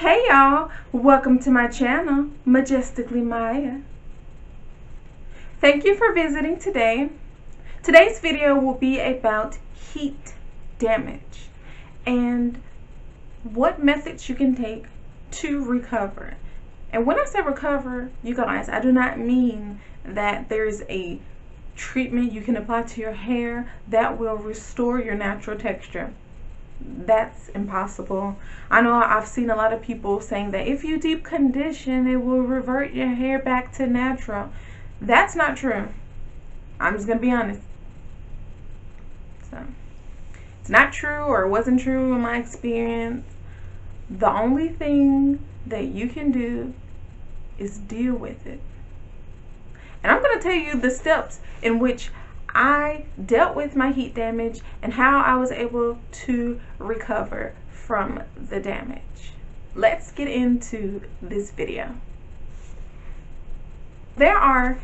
Hey y'all, welcome to my channel, Majestically Maya. Thank you for visiting today. Today's video will be about heat damage and what methods you can take to recover. And when I say recover, you guys, I do not mean that there's a treatment you can apply to your hair that will restore your natural texture. That's impossible. I know I've seen a lot of people saying that if you deep condition, it will revert your hair back to natural. That's not true. I'm just gonna be honest. So it's not true, or it wasn't true in my experience. The only thing that you can do is deal with it. And I'm gonna tell you the steps in which I dealt with my heat damage and how I was able to recover from the damage. Let's get into this video. There are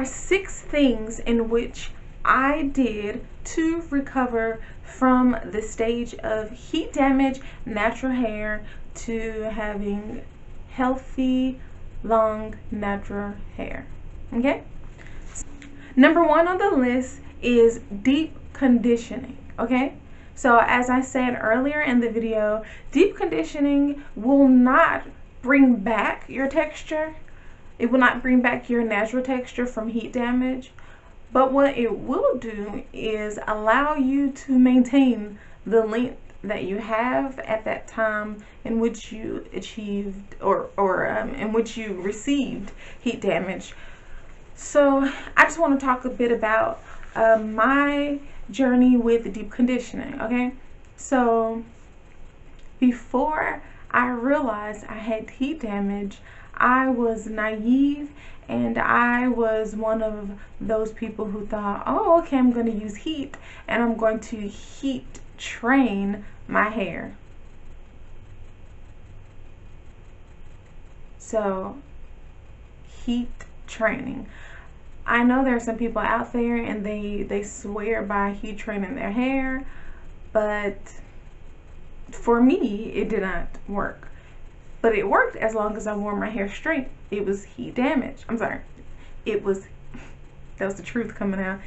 6 things in which I did to recover from the stage of heat damage, natural hair, to having healthy, long, natural hair. Okay? Number 1 on the list is deep conditioning, okay? So as I said earlier in the video, deep conditioning will not bring back your texture. It will not bring back your natural texture from heat damage. But what it will do is allow you to maintain the length that you have at that time in which you achieved or in which you received heat damage. So I just want to talk a bit about my journey with deep conditioning, okay? So before I realized I had heat damage, I was naive, and I was one of those people who thought, oh, okay, I'm going to use heat and I'm going to heat train my hair. So heat training. I know there are some people out there and they swear by heat training their hair, but for me it did not work. But it worked as long as I wore my hair straight. It was heat damage. I'm sorry. That was the truth coming out.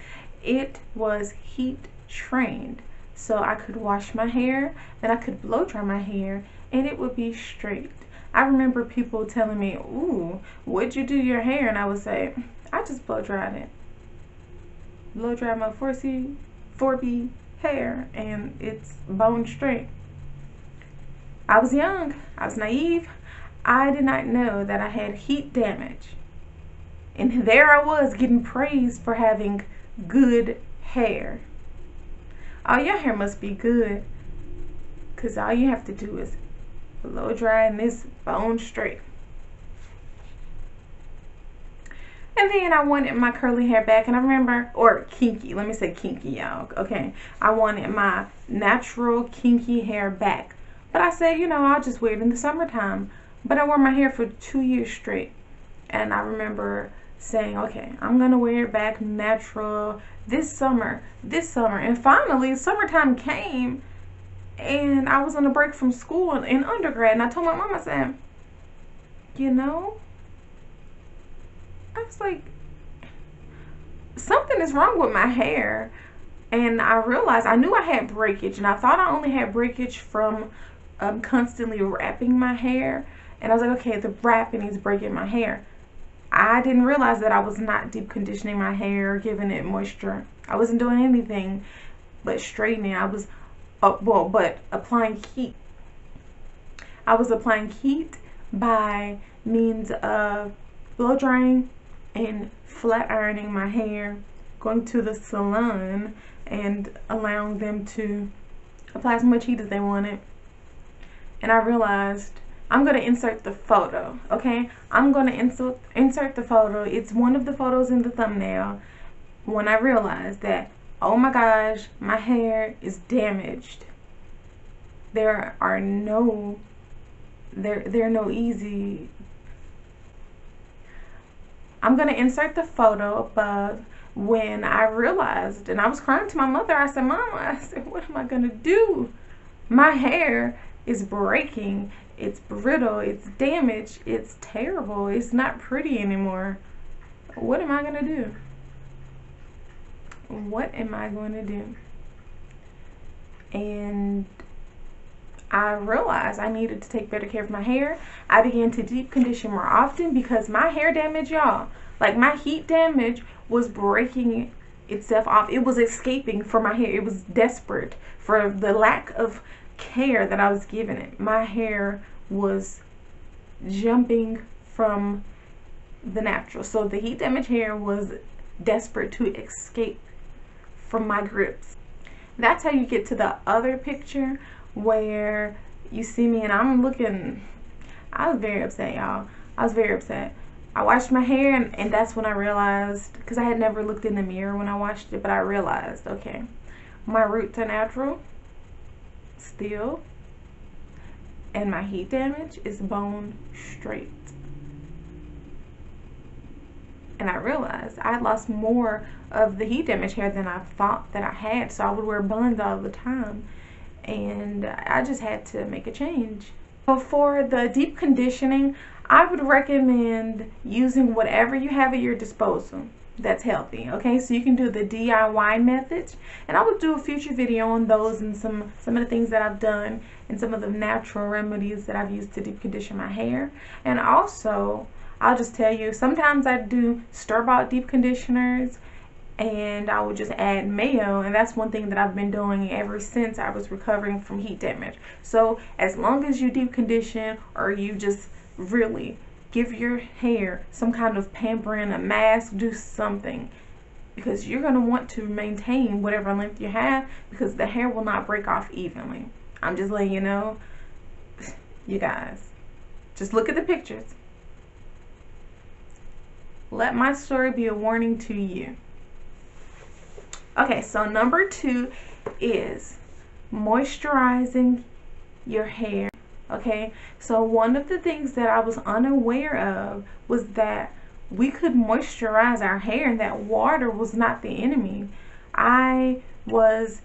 It was heat trained. So I could wash my hair, then I could blow dry my hair, and it would be straight. I remember people telling me, ooh, what'd you do to your hair? And I would say, I just blow dried it. Blow dried my 4B hair, and it's bone straight. I was young. I was naive. I did not know that I had heat damage. And there I was getting praised for having good hair. Oh, your hair must be good, because all you have to do is blow dry and it's bone straight. And then I wanted my curly hair back, and I remember, or kinky, let me say kinky, y'all, okay? I wanted my natural kinky hair back. But I said, you know, I'll just wear it in the summertime. But I wore my hair for 2 years straight. And I remember saying, okay, I'm going to wear it back natural this summer. And finally, summertime came, and I was on a break from school in undergrad. And I told my mom, I said, you know, I was like, something is wrong with my hair. And I realized, I knew I had breakage, and I thought I only had breakage from constantly wrapping my hair. And I was like, okay, the wrapping is breaking my hair. I didn't realize that I was not deep conditioning my hair, giving it moisture. I wasn't doing anything but straightening. I was, but applying heat. I was applying heat by means of blow drying and flat ironing my hair, going to the salon and allowing them to apply as much heat as they wanted. And I realized, I'm going to insert the photo, okay? I'm going to insert the photo. It's one of the photos in the thumbnail. When I realized that, oh my gosh, my hair is damaged. There are no easy. I'm going to insert the photo above when I realized, and I was crying to my mother. I said, Mama, I said, what am I going to do? My hair It's breaking, it's brittle, it's damaged, it's terrible, it's not pretty anymore. What am I gonna do? What am I going to do? And I realized I needed to take better care of my hair. I began to deep condition more often because my hair damage, y'all, like my heat damage was breaking itself off. It was escaping from my hair. It was desperate for the lack of care that I was giving it. My hair was jumping from the natural. So the heat damage hair was desperate to escape from my grips. That's how you get to the other picture where you see me and I'm looking, I was very upset, y'all. I was very upset. I washed my hair and that's when I realized, because I had never looked in the mirror when I washed it, but I realized, okay, my roots are natural still, and my heat damage is bone straight. And I realized I had lost more of the heat damage hair than I thought that I had, so I would wear buns all the time, and I just had to make a change. So for the deep conditioning, I would recommend using whatever you have at your disposal that's healthy. Okay, so you can do the DIY methods, and I will do a future video on those and some of the things that I've done and some of the natural remedies that I've used to deep condition my hair. And also, I'll just tell you, sometimes I do store-bought deep conditioners and I would just add mayo, and that's one thing that I've been doing ever since I was recovering from heat damage. So as long as you deep condition or you just really give your hair some kind of pampering, a mask, do something, because you're going to want to maintain whatever length you have, because the hair will not break off evenly. I'm just letting you know. You guys, just look at the pictures. Let my story be a warning to you. Okay, so number 2 is moisturizing your hair. Okay, so one of the things that I was unaware of was that we could moisturize our hair and that water was not the enemy. I was,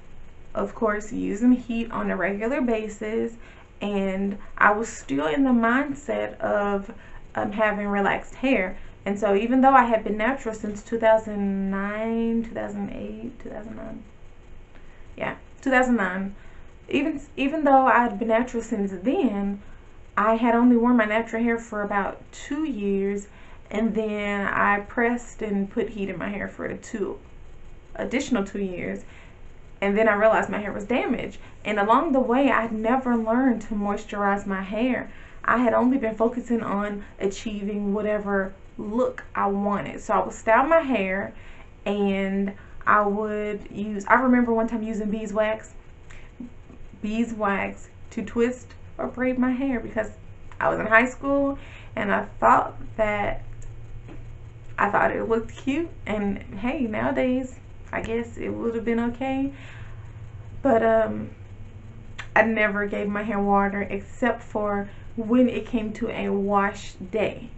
of course, using heat on a regular basis, and I was still in the mindset of having relaxed hair. And so even though I had been natural since 2009, 2008, 2009, yeah, 2009, even though I had been natural since then, I had only worn my natural hair for about 2 years, and then I pressed and put heat in my hair for the additional 2 years, and then I realized my hair was damaged. And along the way, I'd never learned to moisturize my hair. I had only been focusing on achieving whatever look I wanted. So I would style my hair, and I remember one time using beeswax to twist or braid my hair, because I was in high school and I thought it looked cute, and hey, nowadays I guess it would have been okay, but I never gave my hair water except for when it came to a wash day.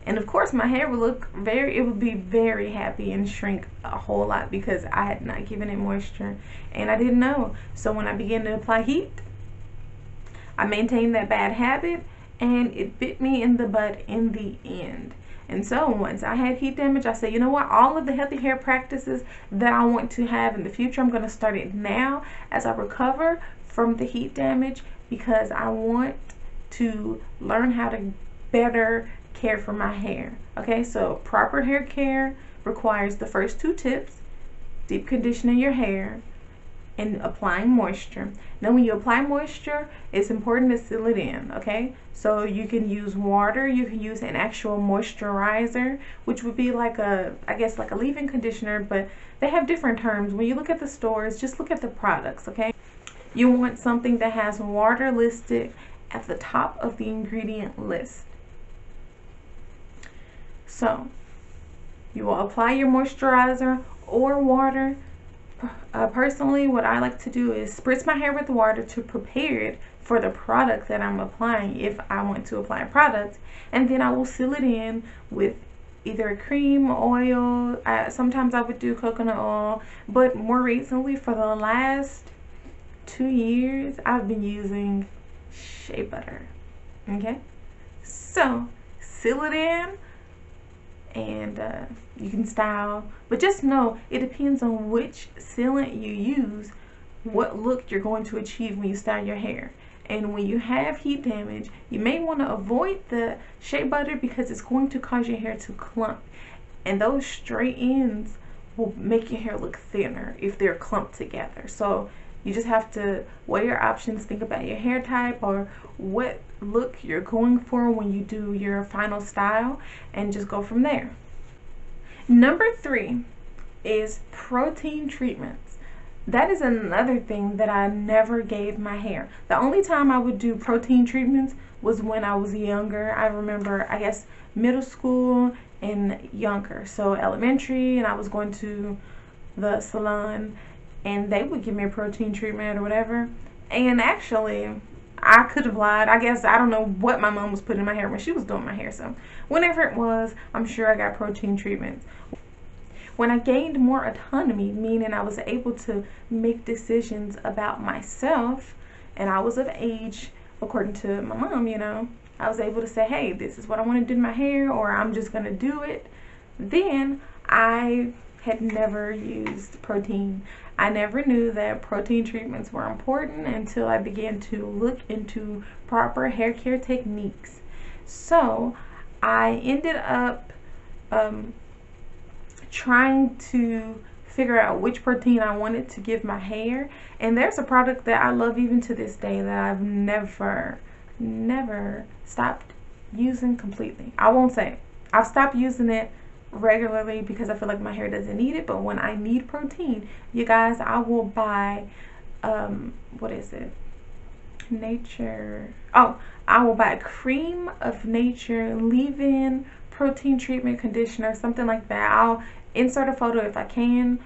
And of course my hair would be very happy and shrink a whole lot because I had not given it moisture and I didn't know. So when I began to apply heat, I maintained that bad habit and it bit me in the butt in the end. And so once I had heat damage, I said, you know what, all of the healthy hair practices that I want to have in the future, I'm going to start it now as I recover from the heat damage, because I want to learn how to better care for my hair. Okay, so proper hair care requires the first 2 tips: deep conditioning your hair and applying moisture. Now when you apply moisture, it's important to seal it in. Okay, so you can use water, you can use an actual moisturizer, which would be like I guess like a leave-in conditioner, but they have different terms. When you look at the stores, just look at the products. Okay, you want something that has water listed at the top of the ingredient list. So you will apply your moisturizer or water. Personally, what I like to do is spritz my hair with water to prepare it for the product that I'm applying, if I want to apply a product, and then I will seal it in with either a cream, oil. Sometimes I would do coconut oil, but more recently, for the last 2 years, I've been using shea butter. Okay, so seal it in, and you can style, but just know it depends on which sealant you use, what look you're going to achieve when you style your hair. And when you have heat damage, you may want to avoid the shea butter because it's going to cause your hair to clump, and those straight ends will make your hair look thinner if they're clumped together. So you just have to weigh your options, think about your hair type or what look you're going for when you do your final style, and just go from there. Number 3 is protein treatments. That is another thing that I never gave my hair. The only time I would do protein treatments was when I was younger. I remember, I guess, middle school and younger. So elementary, and I was going to the salon, and they would give me a protein treatment or whatever. And actually, I could have lied. I guess I don't know what my mom was putting in my hair when she was doing my hair. So whenever it was, I'm sure I got protein treatments. When I gained more autonomy, meaning I was able to make decisions about myself, and I was of age, according to my mom, you know, I was able to say, hey, this is what I want to do to my hair, or I'm just going to do it. Then I had never used protein. I never knew that protein treatments were important until I began to look into proper hair care techniques. So I ended up trying to figure out which protein I wanted to give my hair, and there's a product that I love even to this day that I've never stopped using completely. I won't say I've stopped using it regularly because I feel like my hair doesn't need it, but when I need protein, you guys, I will buy what is it, I will buy Cream of Nature leave-in protein treatment conditioner, something like that. I'll insert a photo if I can,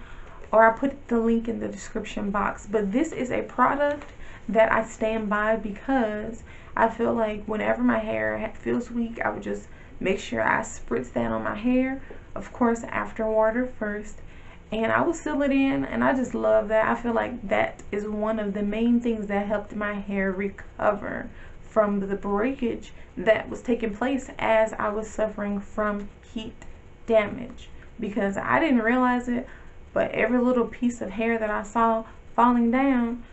or I'll put the link in the description box. But this is a product that I stand by because I feel like whenever my hair feels weak, I would just make sure I spritz that on my hair, of course after water first, and I will seal it in, and I just love that. I feel like that is one of the main things that helped my hair recover from the breakage that was taking place as I was suffering from heat damage, because I didn't realize it, but every little piece of hair that I saw falling down,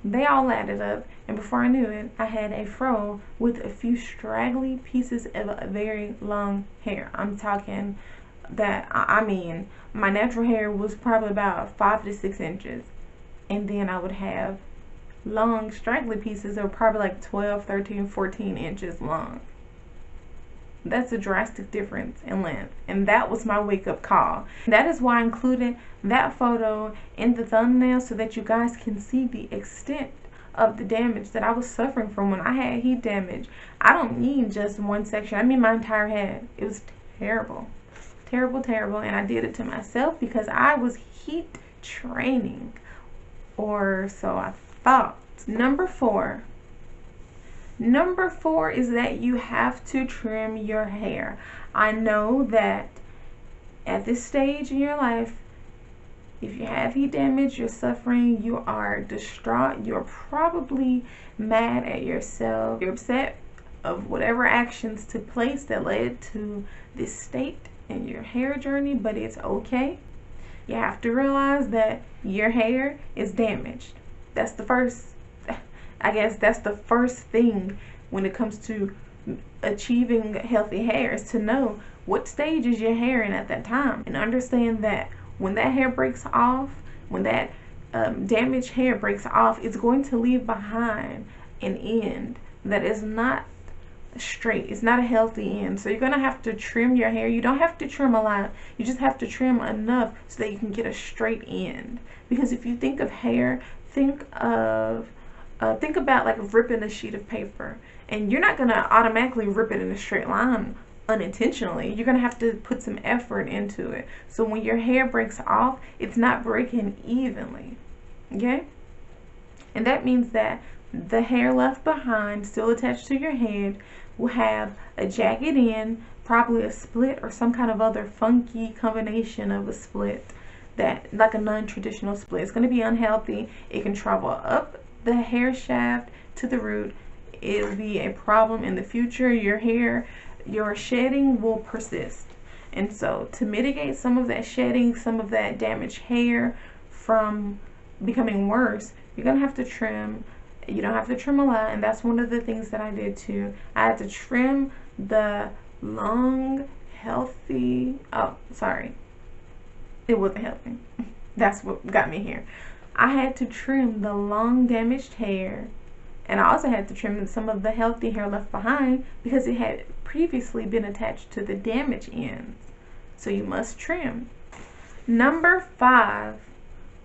they all added up, and before I knew it, I had a fro with a few straggly pieces of very long hair. I'm talking that, I mean, my natural hair was probably about 5 to 6 inches, and then I would have long straggly pieces that were probably like 12, 13, 14 inches long. That's a drastic difference in length, and that was my wake-up call. That is why I included that photo in the thumbnail, so that you guys can see the extent of the damage that I was suffering from when I had heat damage. I don't mean just one section, I mean my entire head. It was terrible, terrible, terrible, and I did it to myself because I was heat training, or so I thought. Number 4 is that you have to trim your hair. I know that at this stage in your life, if you have heat damage, you're suffering, you are distraught, you're probably mad at yourself, you're upset of whatever actions took place that led to this state in your hair journey, but it's okay. You have to realize that your hair is damaged. That's the first, I guess that's the first thing when it comes to achieving healthy hair, is to know what stage is your hair in at that time, and understand that when that hair breaks off, when that damaged hair breaks off, it's going to leave behind an end that is not straight. It's not a healthy end. So you're gonna have to trim your hair. You don't have to trim a lot, you just have to trim enough so that you can get a straight end. Because if you think of hair, think about like ripping a sheet of paper, and you're not gonna automatically rip it in a straight line unintentionally. You're gonna have to put some effort into it. So when your hair breaks off, it's not breaking evenly, okay? And that means that the hair left behind, still attached to your head, will have a jagged end, probably a split or some kind of other funky combination of a split, that like a non-traditional split. It's going to be unhealthy. It can travel up the hair shaft to the root. it'll be a problem in the future. Your shedding will persist. And so to mitigate some of that shedding, some of that damaged hair from becoming worse, you're going to have to trim. You don't have to trim a lot, and that's one of the things that I did too. I had to trim the long, healthy, oh, sorry. It wasn't healthy. That's what got me here. I had to trim the long, damaged hair, and I also had to trim some of the healthy hair left behind because it had previously been attached to the damaged ends. So you must trim. Number 5,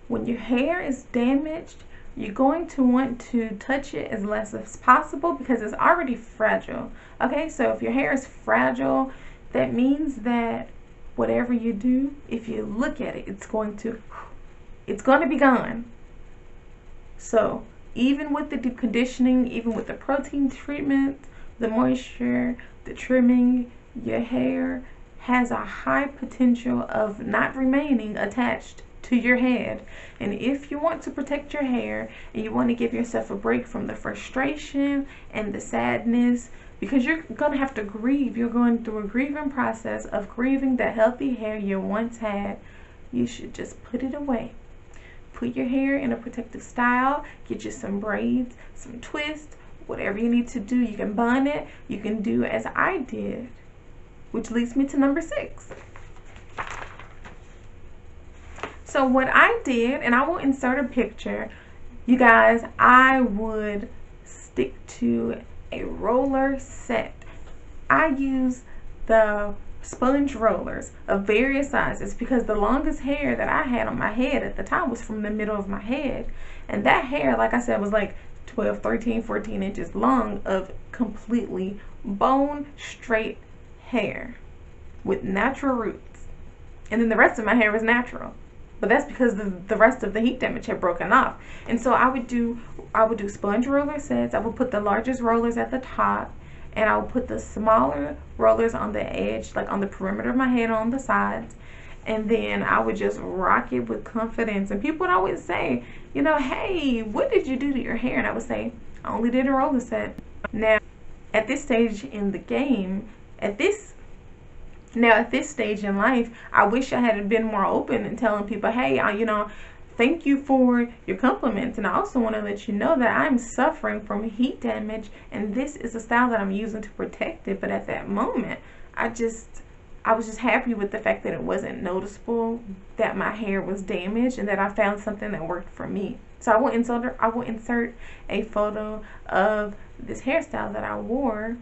when your hair is damaged, you're going to want to touch it as less as possible because it's already fragile. Okay, so if your hair is fragile, that means that whatever you do, if you look at it, it's going to be gone. So even with the deep conditioning, even with the protein treatment, the moisture, the trimming, your hair has a high potential of not remaining attached to your head. And if you want to protect your hair and you want to give yourself a break from the frustration and the sadness, because you're going to have to grieve, you're going through a grieving process of grieving the healthy hair you once had, you should just put it away. Put your hair in a protective style, get you some braids, some twists, whatever you need to do. You can bun it, you can do as I did, which leads me to number 6. So what I did, and I will insert a picture, you guys, I would stick to a roller set. I use the sponge rollers of various sizes because the longest hair that I had on my head at the time was from the middle of my head. And that hair, like I said, was like 12, 13, 14 inches long of completely bone straight hair with natural roots. And then the rest of my hair was natural. But that's because the rest of the heat damage had broken off. And so I would do sponge roller sets. I would put the largest rollers at the top, and I would put the smaller rollers on the edge, like on the perimeter of my head on the sides. And then I would just rock it with confidence. And people would always say, you know, hey, what did you do to your hair? And I would say, I only did a roller set. Now, at this stage in the game, at this stage in life, I wish I had been more open and telling people, hey, thank you for your compliments. And I also want to let you know that I'm suffering from heat damage, and this is a style that I'm using to protect it. But at that moment, I was just happy with the fact that it wasn't noticeable that my hair was damaged and that I found something that worked for me. So I will insert a photo of this hairstyle that I wore.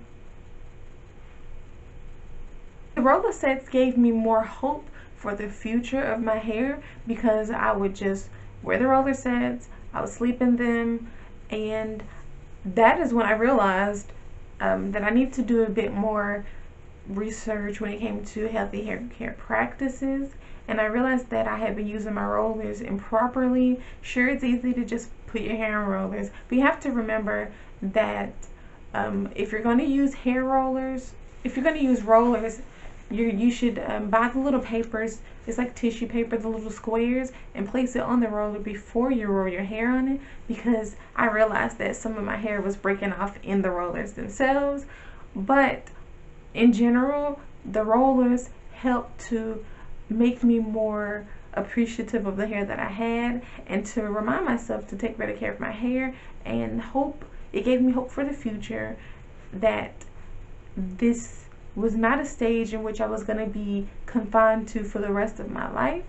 The roller sets gave me more hope for the future of my hair because I would just wear the roller sets, I would sleep in them, and that is when I realized that I need to do a bit more research when it came to healthy hair care practices. And I realized that I had been using my rollers improperly. Sure, it's easy to just put your hair on rollers, but you have to remember that if you're going to use rollers, you should buy the little papers. It's like tissue paper, the little squares, and place it on the roller before you roll your hair on it, because I realized that some of my hair was breaking off in the rollers themselves. But in general, the rollers help to make me more appreciative of the hair that I had, and to remind myself to take better care of my hair, and it gave me hope for the future that this was not a stage in which I was going to be confined to for the rest of my life.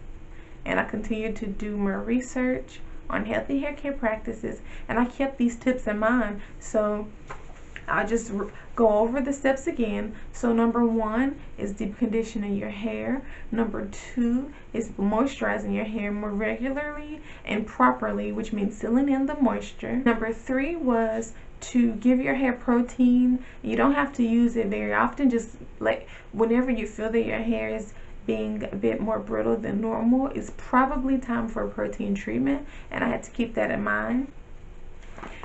And I continued to do more research on healthy hair care practices, and I kept these tips in mind. So I'll just go over the steps again. So number 1 is deep conditioning your hair. Number 2 is moisturizing your hair more regularly and properly, which means sealing in the moisture. Number 3 was to give your hair protein. You don't have to use it very often, just like whenever you feel that your hair is being a bit more brittle than normal, it's probably time for a protein treatment, and I had to keep that in mind.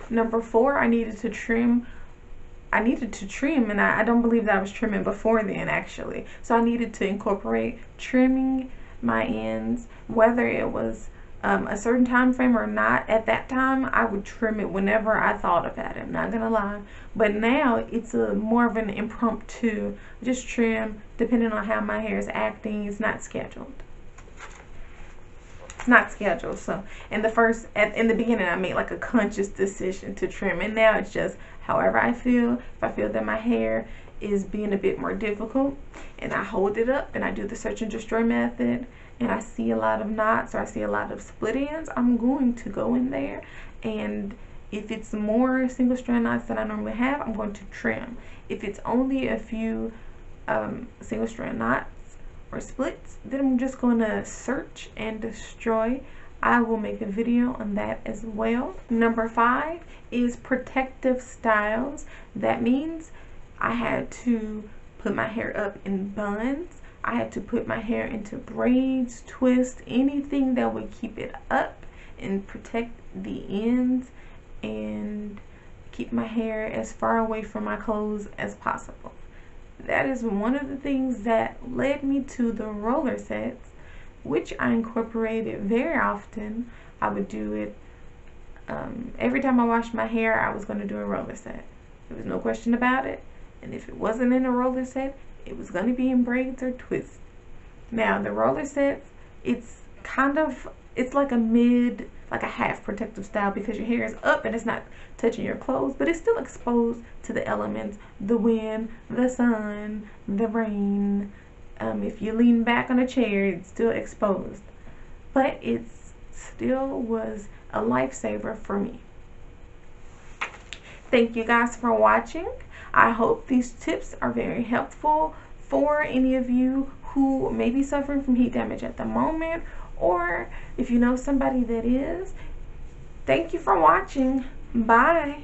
Number 4, I needed to trim, and I don't believe that I was trimming before then, actually. So I needed to incorporate trimming my ends, whether it was a certain time frame or not, at that time I would trim it whenever I thought about it. I'm not gonna lie, but now it's a more of an impromptu, just trim depending on how my hair is acting. It's not scheduled. It's not scheduled. So in the beginning, I made like a conscious decision to trim, and now it's just however I feel. If I feel that my hair is being a bit more difficult, and I hold it up and I do the search and destroy method, and I see a lot of knots or I see a lot of split ends, I'm going to go in there, and if it's more single strand knots than I normally have, I'm going to trim. If it's only a few single strand knots or splits, then I'm just going to search and destroy. I will make a video on that as well. Number 5 is protective styles. That means I had to put my hair up in buns. I had to put my hair into braids, twists, anything that would keep it up and protect the ends and keep my hair as far away from my clothes as possible. That is one of the things that led me to the roller sets, which I incorporated very often. I would do it every time I washed my hair. I was going to do a roller set. There was no question about it. And if it wasn't in a roller set, it was going to be in braids or twists. Now the roller sets, it's like a half protective style, because your hair is up and it's not touching your clothes, but it's still exposed to the elements, the wind, the sun, the rain. If you lean back on a chair, it's still exposed, but it still was a lifesaver for me. Thank you guys for watching. I hope these tips are very helpful for any of you who may be suffering from heat damage at the moment, or if you know somebody that is. Thank you for watching. Bye.